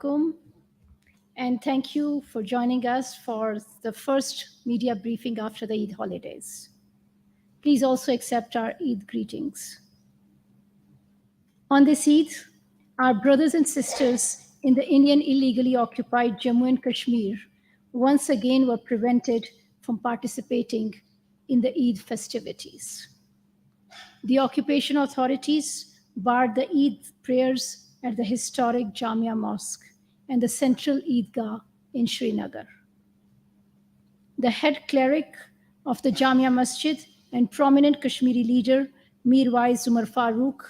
alaikum, and thank you for joining us for the first media briefing after the Eid holidays. Please also accept our Eid greetings. On this Eid, our brothers and sisters in the Indian illegally occupied Jammu and Kashmir once again were prevented from participating in the Eid festivities. The occupation authorities barred the Eid prayers at the historic Jamia Mosque and the central Eidgah in Srinagar. The head cleric of the Jamia Masjid and prominent Kashmiri leader Mirwais Umar Farooq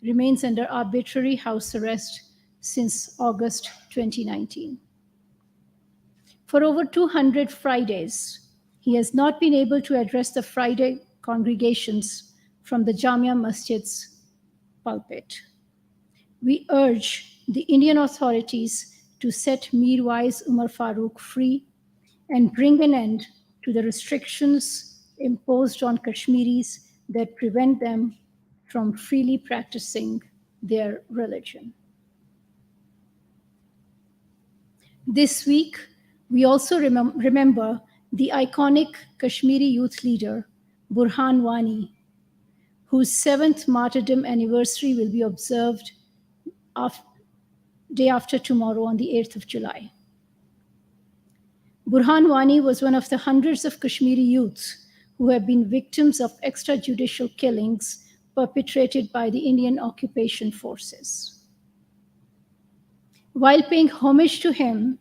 remains under arbitrary house arrest since August 2019. For over 200 Fridays, he has not been able to address the Friday congregations from the Jamia Masjid's pulpit. We urge the Indian authorities to set Mirwais Umar Farooq free and bring an end to the restrictions imposed on Kashmiris that prevent them from freely practicing their religion. This week, we also remember the iconic Kashmiri youth leader, Burhan Wani, whose 7th martyrdom anniversary will be observed day after tomorrow on the 8th of July. Burhan Wani was one of the hundreds of Kashmiri youths who have been victims of extrajudicial killings perpetrated by the Indian occupation forces. While paying homage to him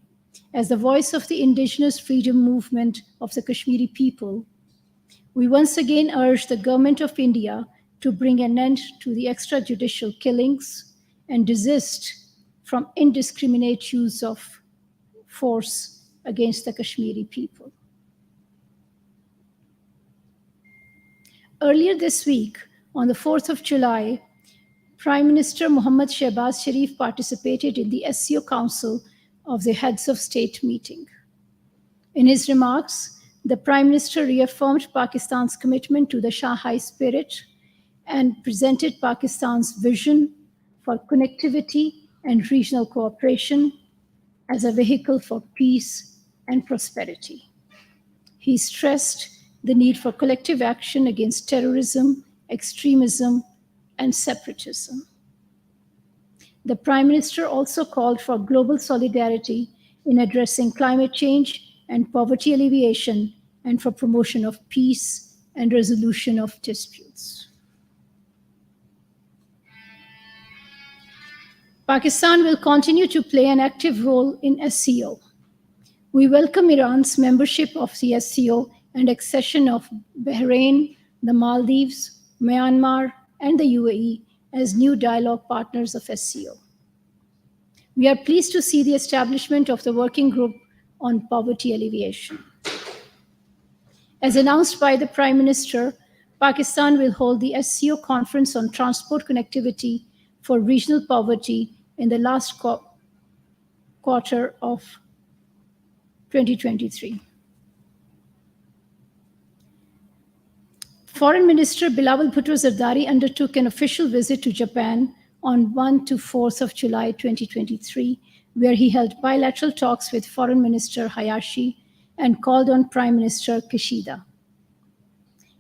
as the voice of the indigenous freedom movement of the Kashmiri people, we once again urge the Government of India to bring an end to the extrajudicial killings and desist from indiscriminate use of force against the Kashmiri people. Earlier this week, on the 4th of July, Prime Minister Mohammad Shehbaz Sharif participated in the SCO Council of the Heads of State meeting. In his remarks, the Prime Minister reaffirmed Pakistan's commitment to the Shanghai spirit and presented Pakistan's vision for connectivity and regional cooperation as a vehicle for peace and prosperity. He stressed the need for collective action against terrorism, extremism, and separatism. The Prime Minister also called for global solidarity in addressing climate change and poverty alleviation and for promotion of peace and resolution of disputes. Pakistan will continue to play an active role in SCO. We welcome Iran's membership of the SCO and accession of Bahrain, the Maldives, Myanmar, and the UAE as new dialogue partners of SCO. We are pleased to see the establishment of the Working Group on Poverty Alleviation. As announced by the Prime Minister, Pakistan will hold the SCO Conference on Transport Connectivity for Regional Poverty in the last quarter of 2023. Foreign Minister Bilawal Bhutto Zardari undertook an official visit to Japan on 1 to 4th of July 2023, where he held bilateral talks with Foreign Minister Hayashi and called on Prime Minister Kishida.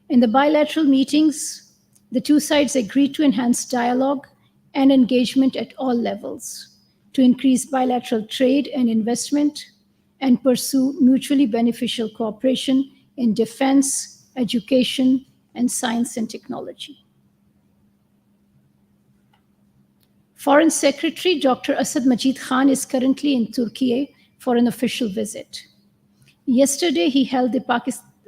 In the bilateral meetings, the two sides agreed to enhance dialogue and engagement at all levels, to increase bilateral trade and investment, and pursue mutually beneficial cooperation in defense, education, and science and technology. Foreign Secretary Dr. Asad Majid Khan is currently in Turkey for an official visit. Yesterday, he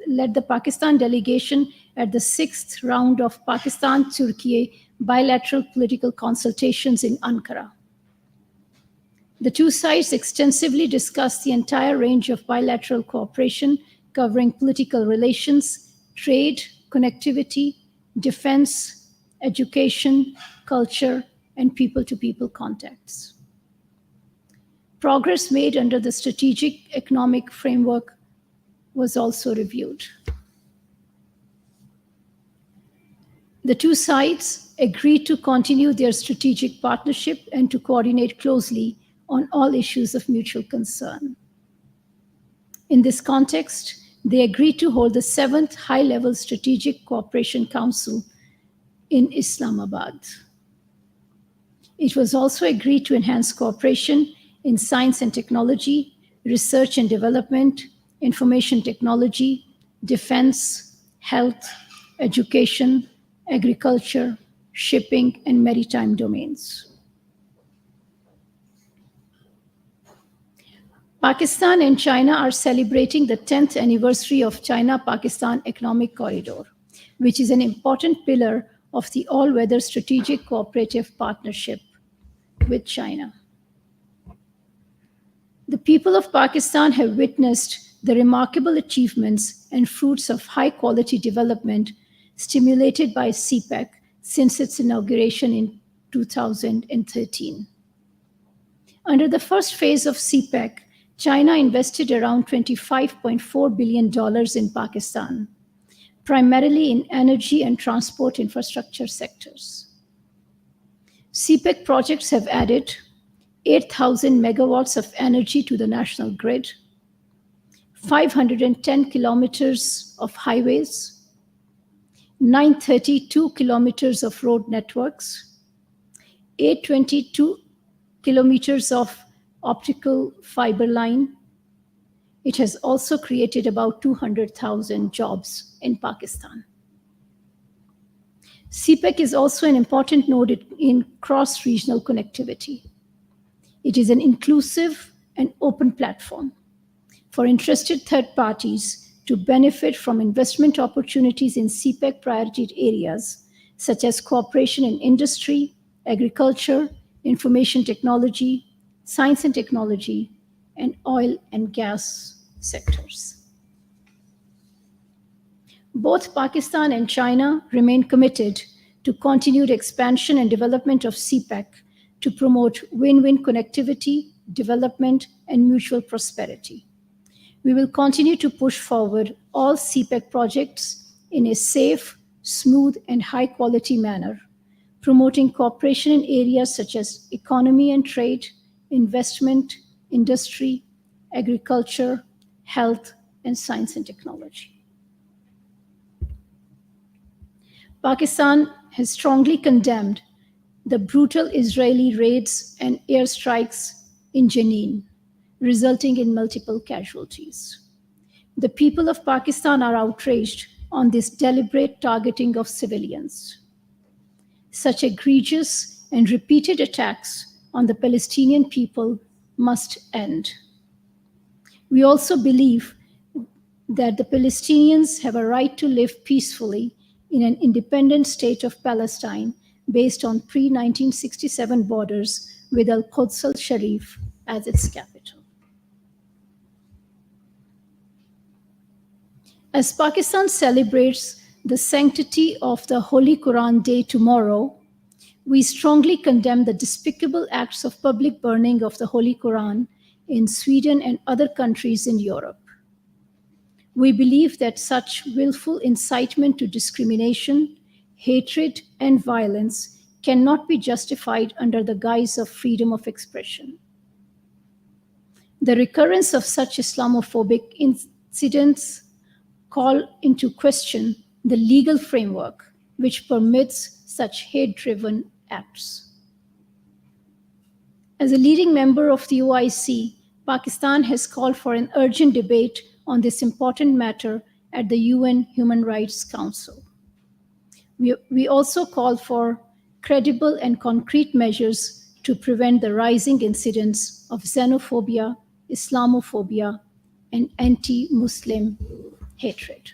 led the Pakistan delegation at the 6th round of Pakistan-Turkey bilateral political consultations in Ankara. The two sides extensively discussed the entire range of bilateral cooperation covering political relations, trade, connectivity, defense, education, culture, and people-to-people contacts. Progress made under the strategic economic framework was also reviewed. The two sides agreed to continue their strategic partnership and to coordinate closely on all issues of mutual concern. In this context, they agreed to hold the 7th High-Level Strategic Cooperation Council in Islamabad. It was also agreed to enhance cooperation in science and technology, research and development, information technology, defense, health, education, agriculture, shipping, and maritime domains. Pakistan and China are celebrating the 10th anniversary of China-Pakistan Economic Corridor, which is an important pillar of the all-weather strategic cooperative partnership with China. The people of Pakistan have witnessed the remarkable achievements and fruits of high-quality development stimulated by CPEC since its inauguration in 2013. Under the first phase of CPEC, China invested around $25.4 billion in Pakistan, primarily in energy and transport infrastructure sectors. CPEC projects have added 8,000 megawatts of energy to the national grid, 510 kilometers of highways, 932 kilometers of road networks, 822 kilometers of optical fiber line. It has also created about 200,000 jobs in Pakistan. CPEC is also an important node in cross-regional connectivity. It is an inclusive and open platform for interested third parties to benefit from investment opportunities in CPEC priority areas, such as cooperation in industry, agriculture, information technology, science and technology, and oil and gas sectors. Both Pakistan and China remain committed to continued expansion and development of CPEC to promote win-win connectivity, development, and mutual prosperity. We will continue to push forward all CPEC projects in a safe, smooth, and high-quality manner, promoting cooperation in areas such as economy and trade, investment, industry, agriculture, health, and science and technology. Pakistan has strongly condemned the brutal Israeli raids and airstrikes in Jenin, resulting in multiple casualties. The people of Pakistan are outraged on this deliberate targeting of civilians. Such egregious and repeated attacks on the Palestinian people must end. We also believe that the Palestinians have a right to live peacefully in an independent state of Palestine based on pre-1967 borders with Al-Quds al-Sharif as its capital. As Pakistan celebrates the sanctity of the Holy Quran Day tomorrow, we strongly condemn the despicable acts of public burning of the Holy Quran in Sweden and other countries in Europe. We believe that such willful incitement to discrimination, hatred, and violence cannot be justified under the guise of freedom of expression. The recurrence of such Islamophobic incidents call into question the legal framework which permits such hate-driven acts. As a leading member of the OIC, Pakistan has called for an urgent debate on this important matter at the UN Human Rights Council. We also call for credible and concrete measures to prevent the rising incidents of xenophobia, Islamophobia, and anti-Muslim hatred.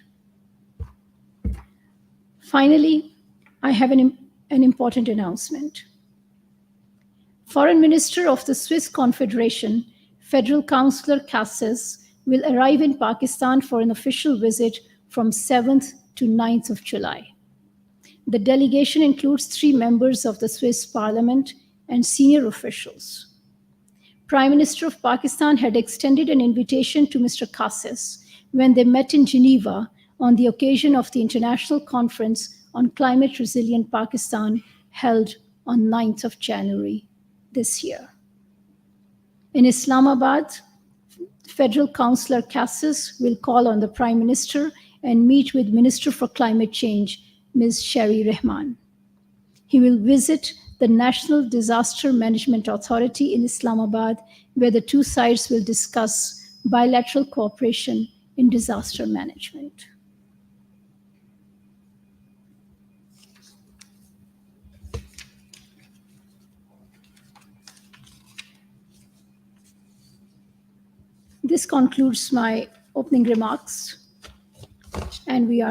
Finally, I have an important announcement. Foreign Minister of the Swiss Confederation, Federal Councillor Casses, will arrive in Pakistan for an official visit from 7th to 9th of July. The delegation includes 3 members of the Swiss Parliament and senior officials. Prime Minister of Pakistan had extended an invitation to Mr. Casses when they met in Geneva on the occasion of the International Conference on Climate Resilient Pakistan held on 9th of January this year. In Islamabad, Federal Councillor Cassis will call on the Prime Minister and meet with Minister for Climate Change, Ms. Sherry Rehman. He will visit the National Disaster Management Authority in Islamabad, where the two sides will discuss bilateral cooperation in disaster management. This concludes my opening remarks, and we are